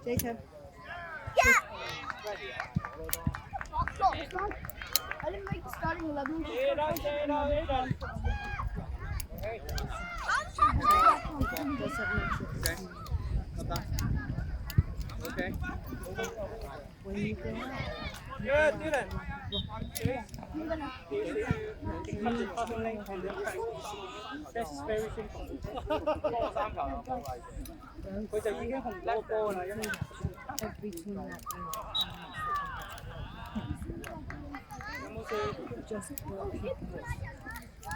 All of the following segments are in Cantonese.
Jacob. Yeah. I didn't make the starting 11. Okay. When you go out. Good, Dylan. That's very simple. 波三球啊，佢就已經紅咗個波啦，因為 Every team that you 有冇事 just block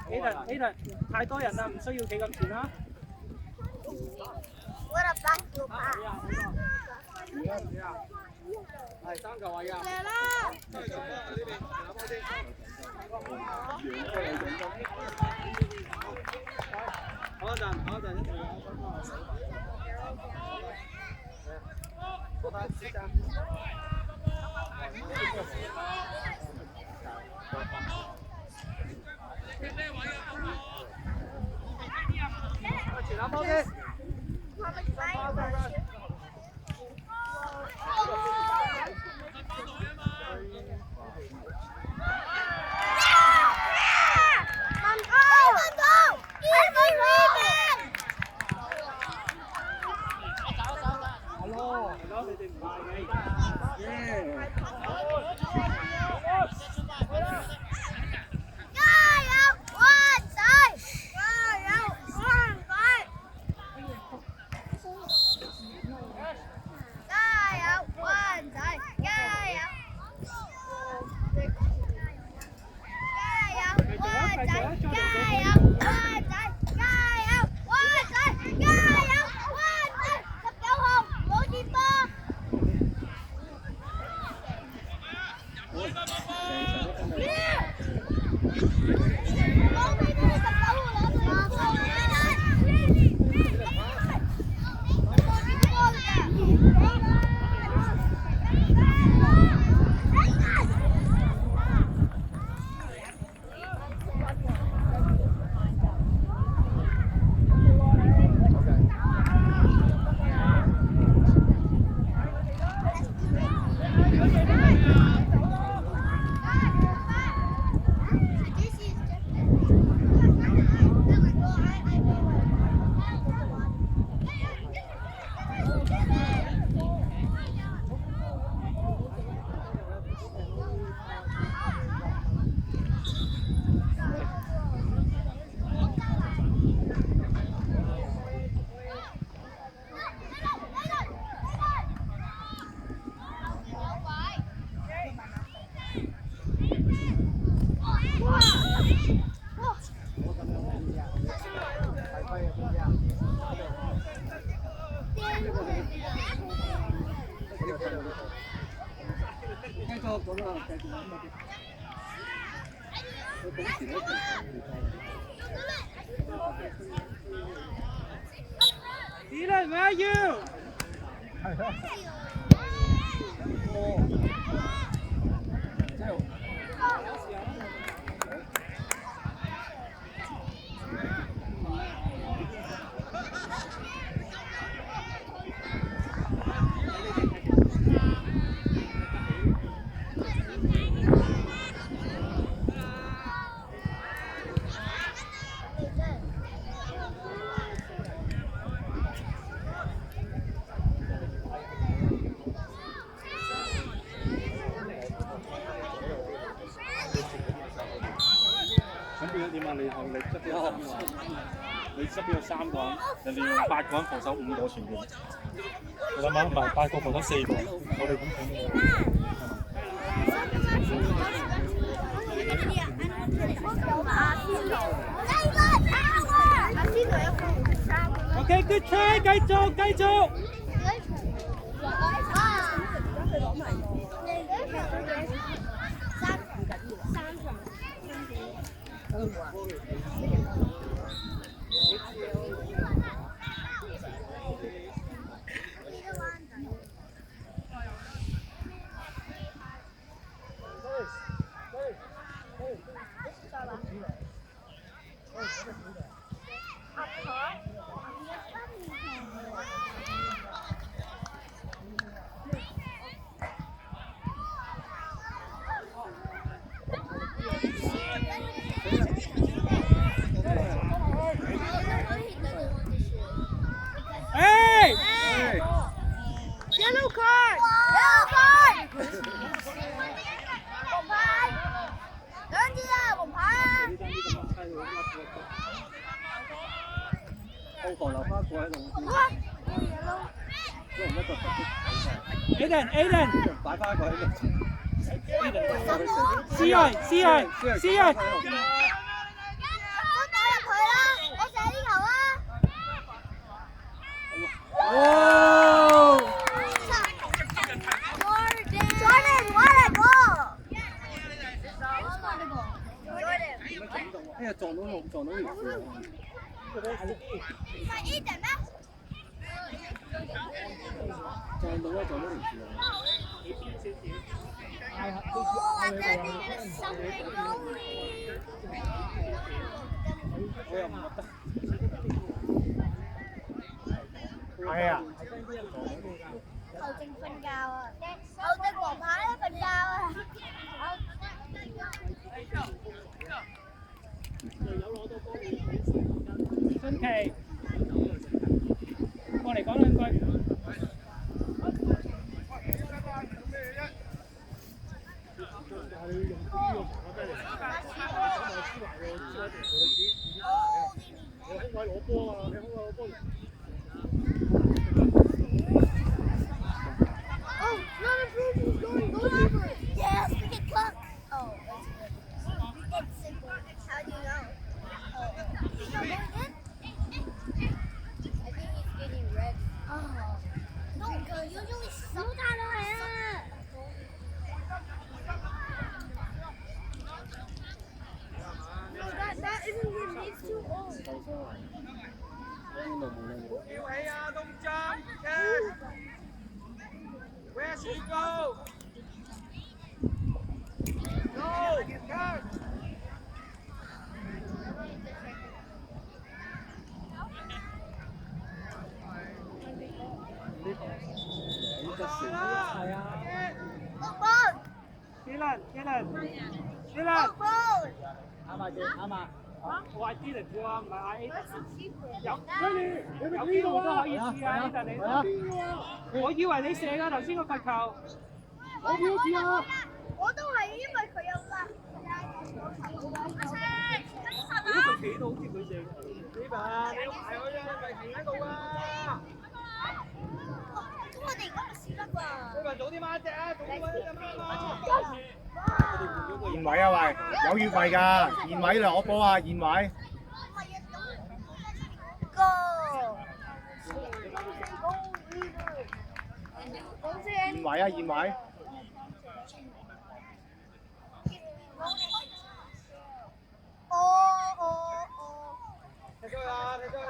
people.？Aiden，太多人啦，唔需要企咁前啦。What a basketball pass. 係三球位㗎。射啦！好一陣，好一陣，一定要我睇時間。前籃波先。Dylan, where are you? 咁變咗點啊？你側邊有你側邊有3個人，人哋用8個人防守5個前面。你諗下，唔係8個防守4個，我哋點整？OK, good try， 繼續，繼續。後防留花過喺度。哇！都唔一個特別。 Aiden，擺翻一個喺度。思睿，打入佢啦！你射呢球啊！哦 Jordan, what a goal! Jordan. 哎呀，撞到條線。唔係 Eden 咩？撞到條線。Oh, I thought he was something going. 我又唔覺得。係啊，後正瞓覺啊！後正黃牌都瞓覺啊！新奇，過嚟講兩句。Oh, another person's going over. Yes, we get cooked. Oh, it's simple. How do you know? He's not going in? I think he's getting red. Oh. No, usually sometimes. No, that isn't him. He's too old. 邊度冇呢個？ 跳起啊，東張 ，Where she go？ Go，係啊。Look ball. Dylan， Look ball. 啱啊！我嗌 Dylan 啫喎，唔係嗌 A。有機會都可以試啊 ，Dylan 你。我以為你射㗎頭先個罰球。我點試啊？我都係因為佢有啦。如果佢企到好似佢射。呢把你要排佢啫，咪停喺度啊！咁我哋而家咪輸得啩？你咪早啲買一隻啊，早啲買一隻啊！燕偉啊喂，有越位㗎，燕偉攞波啊，燕偉。燕偉啊，燕偉。踢出去啦，踢出去啦！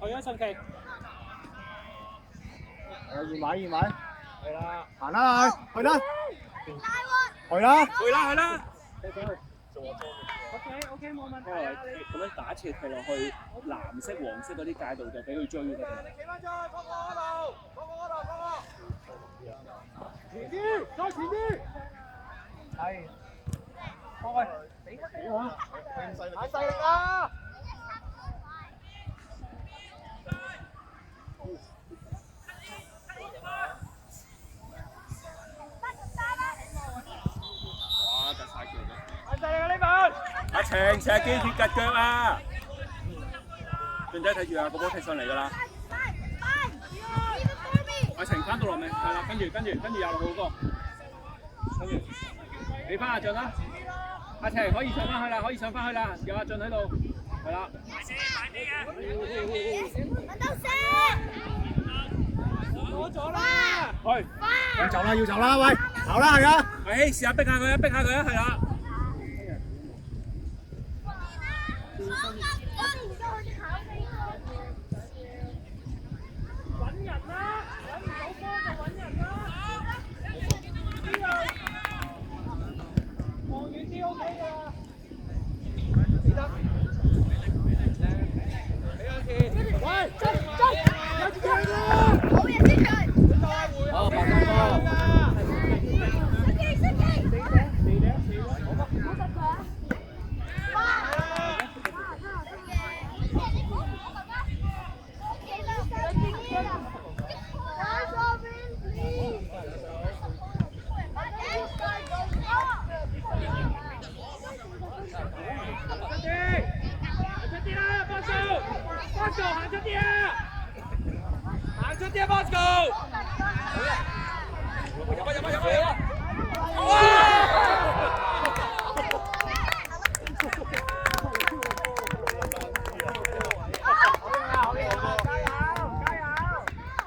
去啊，神奇！燕偉，燕偉。係啦，行啦，去啦，去啦，去啦！OK，冇問題啊！咁樣打斜踢落去藍色、黃色嗰啲界度就俾佢追㗎啦。你企翻出去，放我嗰度，放我嗰度，放我。前啲，再前啲。係。放佢。俾我啊！太細力啦！哇！夾晒腳㗎。太細力啊呢份！阿程射機鐵趌腳啊！俊仔睇住啊，個波踢上嚟㗎啦。阿程翻到落尾，係啦，跟住廿6號嗰個，跟住俾翻阿俊啦。阿程可以上翻去啦，可以上翻去啦，有阿俊喺度，係啦。攞咗啦！去，要走啦，要走啦，喂，走啦，係啊。誒，試下逼下佢啊，逼下佢啊，係啦。揾人啦，揾唔到波就揾人啦。望遠啲 OK 㗎啦。記得。俾下錢。喂，追！有住佢啦！好嘢先佢。好，白金波。死咧！好實佢啊！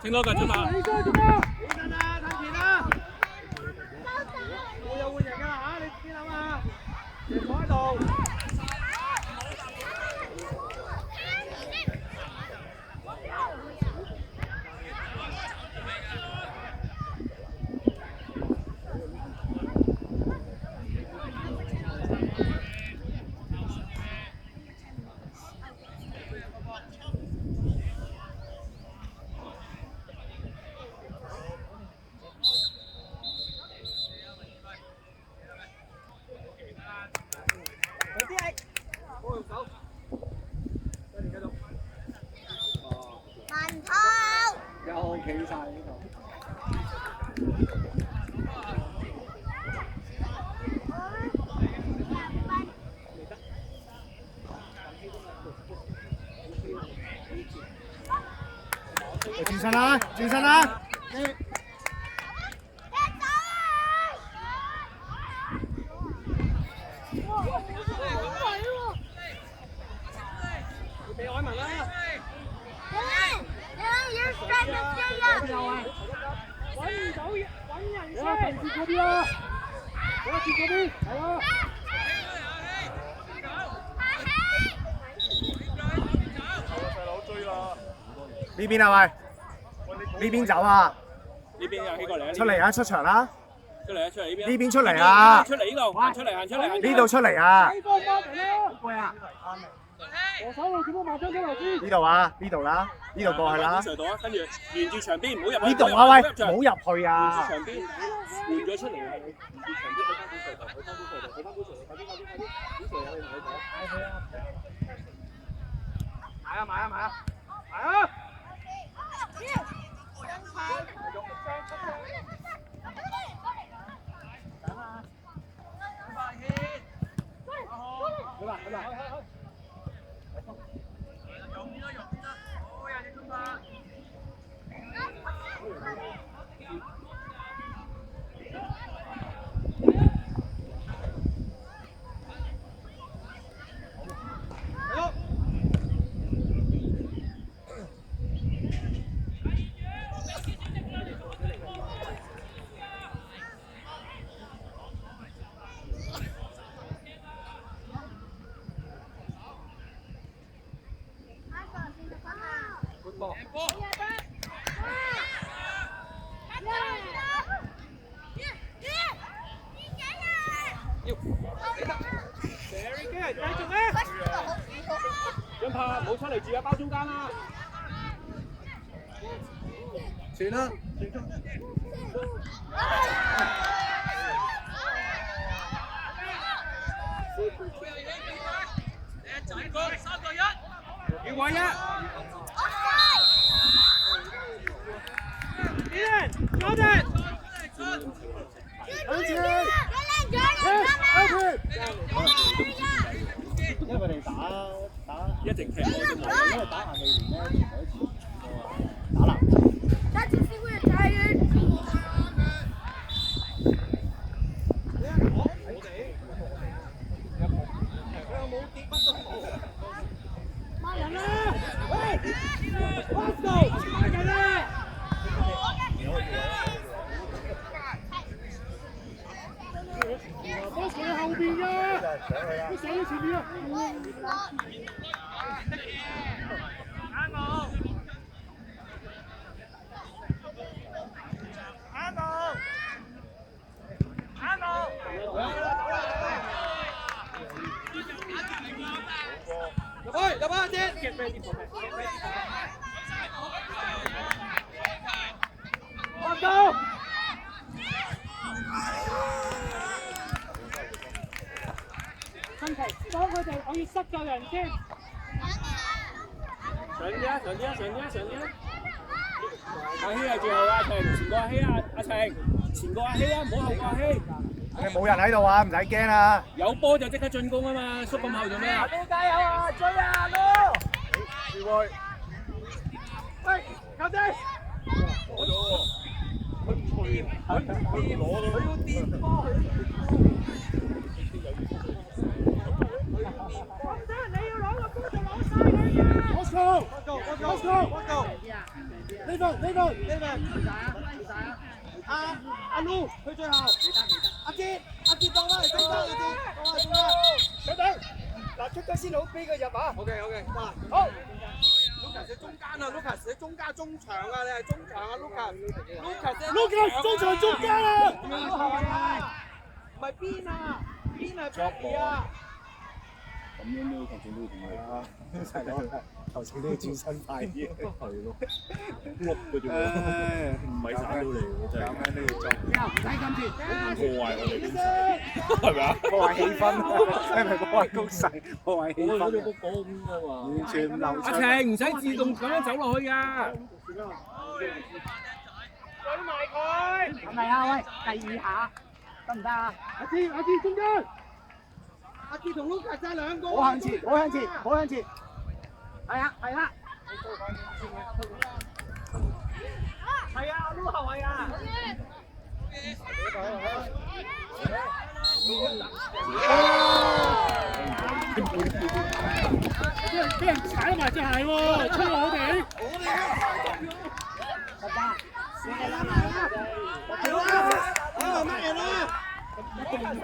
清多腳出馬。起身做咩？起身啦，向前啦！會有換人㗎嚇，你自己諗下。全坐喺度。又企晒呢度。轉身啦，轉身啦！俾海文啦！揾唔到揾人先，近接嗰啲啦，接嗰啲，係咯。細佬追啦！呢邊啊喂，呢邊走啊！呢邊又起過嚟啊！出嚟啊！出場啦！出嚟啊！出嚟呢邊。呢邊出嚟啊！出嚟呢度，行出嚟，行出嚟。呢度出嚟啊！西方翻嚟啦！好貴啊！我手路點樣賣張張嚟先？呢度啊！呢度啦！呢度過去啦！度啊，跟住沿住牆邊，唔好入去。呢度啊喂，唔好入去啊！牆邊換咗出嚟啊！沿住牆邊去翻本隧道，去翻本隧道，去翻本隧道，快啲快啲快啲！本隧道你同佢講。買啊買啊買啊買啊！張柏唔好出嚟住啊，包中間啦。算啦。要位啊！因為佢哋打一直踢我啫嘛，因為打下地聯咧，全部都打籃球。我企喺後邊㗎，佢上喺前面啊！入去先！發到！問題幫佢哋，我要塞夠人先。上啲啊！上啲啊！上啲啊！上啲啊！阿希啊，最後阿晴前過阿希啊！阿晴前過阿希啊！唔好後過阿希。你冇人喺度啊，唔使驚啊！有波就即刻進攻啊嘛！縮咁後做咩啊？加油啊！追啊！哥！志威，喂，球仔！攞咗喎，佢唔錯掂，佢唔掂，佢要掂波，佢Let's go! Let's go! Leave it! 阿 Lu 去最後，阿傑到啦，嚟中間阿傑，到啦中間，等，嗱出咗先好俾佢入啊 OK， 好 Lucas 喺中間啊 ，Lucas 喺中間中場啊，你係中場啊 ，Lucas ，Lucas 中場中間啊，唔係邊啊？邊係 Becky 啊？咁樣都球證都要同佢啦，係咯，球證都要轉身快啲，係咯，碌嘅啫喎，唔係散到嚟喎，真係。有咩都要做，唔使咁住，破壞我哋精神，係咪啊？破壞氣氛，係咪破壞攻勢？破壞氣氛。我哋個講咁嘅嘛，完全唔流暢。阿晴唔使自動咁樣走落去㗎。追埋佢。係咪啊？喂，第二下得唔得啊？阿志中間，阿傑同 Lucas 爭兩個。好向前，好向前，好向前，係啊，係啦。係啊，阿 Lu 後衞啊。俾人踩埋隻鞋喎，吹我哋。係啦，呢個乜嘢啦？Lucas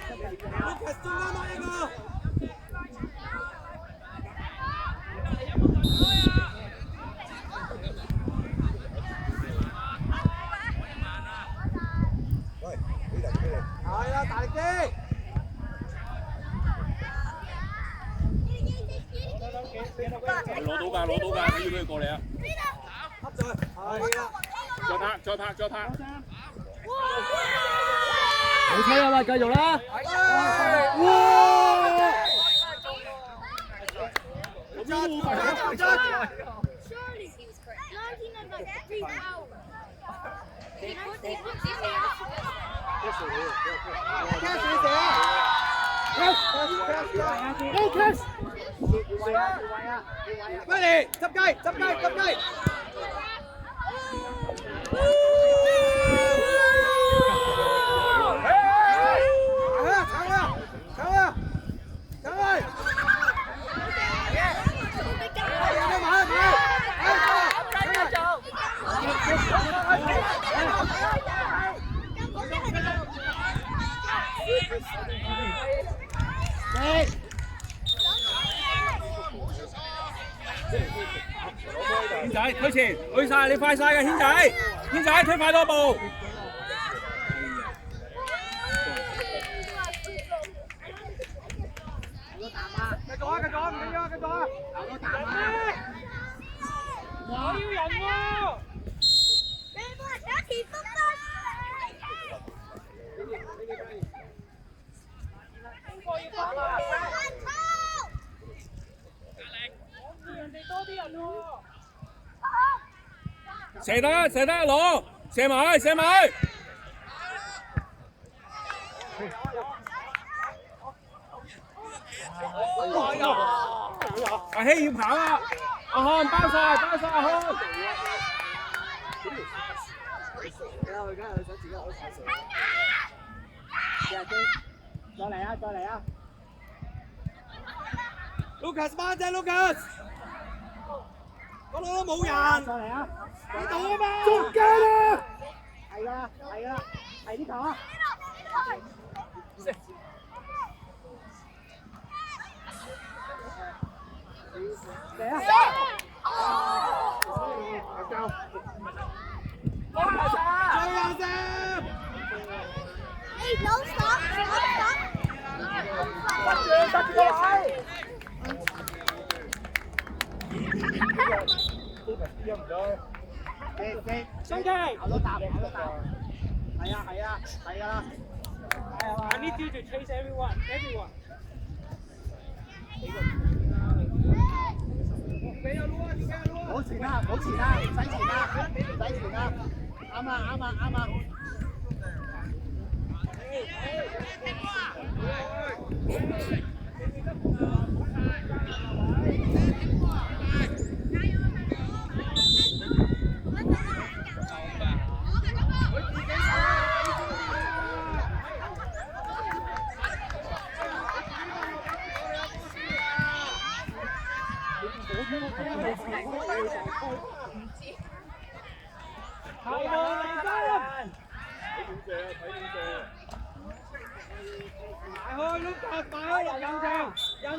中間乜嘢個？係啦，大力啲！攞到㗎，只要佢過嚟啊！合咗，係啦。再拍！好車啊！喂，繼續啦！哇！喂你，執雞！軒仔推前，去晒你快晒嘅軒仔推快多步。繼續啊！我要人喎！射得攞，射埋！阿希要跑啊！阿漢包晒阿漢。再嚟啊！ Lucas 慢啫 ，Lucas， 嗰度都冇人，再嚟啊！呢度啊嘛，中間啊！係呢球啊！嚟啊！最後啫。Don't stop! 得住個位。中期，我都答。係啊。I need you to chase everyone. 冇前啦，唔使前啦，啱啊！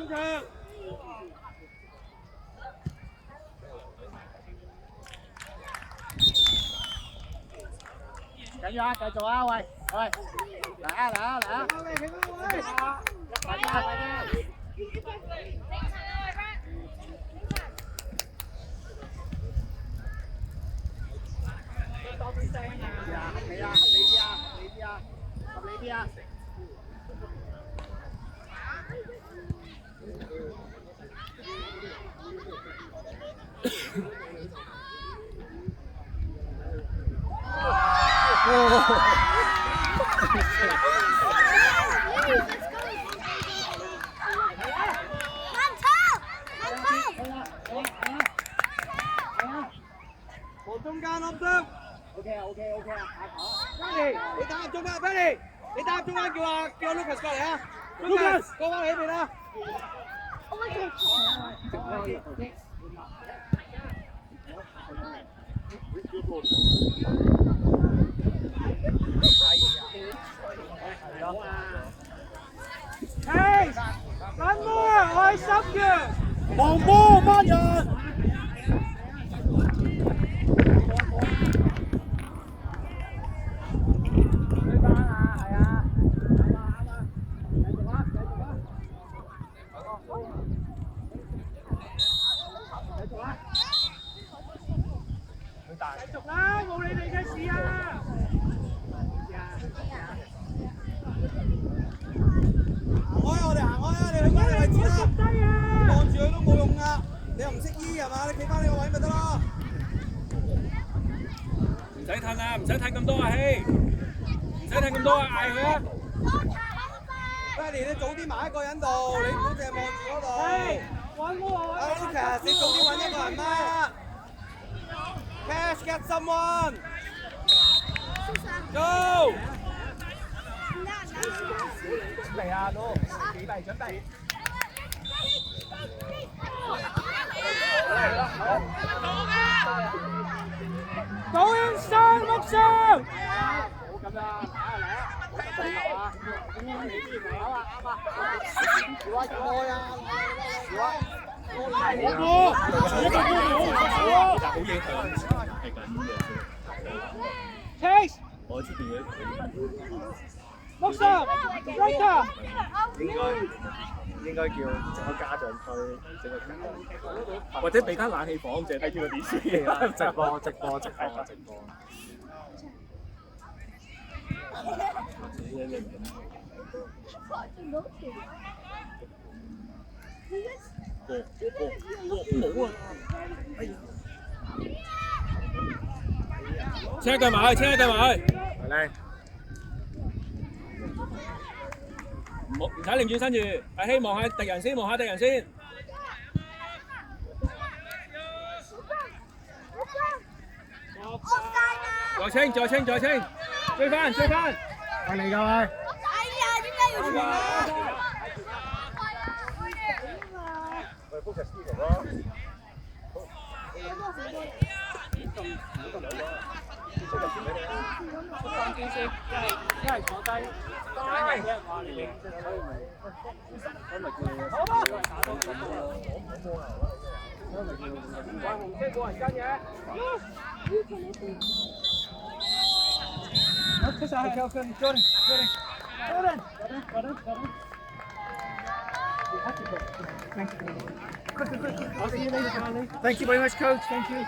中場。緊要啊，繼續啊，喂喂，嚟啊嚟啊嚟啊！快啲啊快啲！多啲聲啊！合理啊，合理啲啊，合理啲啊，合理啲啊！望中間啱得。OK 啊 OK OK 啊，下球。Benny，你打入中間 ，Benny，你打入中間叫 Lucas 過嚟啊 ，Lucas 過翻嚟呢邊啦。係，緊波啊，開心嘅。望波班人。繼續啦，冇你哋嘅事啊！行開啊！我哋行開啊！你去翻你位置啦。低啊！望住佢都冇用噶，你又唔識醫係嘛？你企翻呢個位咪得咯。唔使褪啊，唔使褪咁多啊，希，唔使褪咁多啊，嗌佢啊！ Benny， 你早啲埋一個人度，你唔好淨係望住嗰度。係，揾我啊 Lucas， 你早啲揾一個人啦。Cash get someone。Go。準備啊，都準備準備。Go inside， 陸上。好咁啦，嚟啊嚟啊！好啊啱啊！少啊少開啊！少啊！好波，好影響係緊嘅。 Chase， 我知邊嘅。陸上 ，Right， 應該叫整個家長區，整個或者俾間冷氣房，淨係睇住個電視啦。直播。冇啊！車腳埋去，車腳埋去。嚟，唔使擰轉身住，阿希望下敵人先，望下敵人先。再清，追翻，係嚟㗎喂！喂 ，focus 呢個咯。放機先，一係坐低，一係俾人話你。好啊！紅色冇人跟嘅。出晒去 ，Jordan。Thank you very much, Coach. Thank you.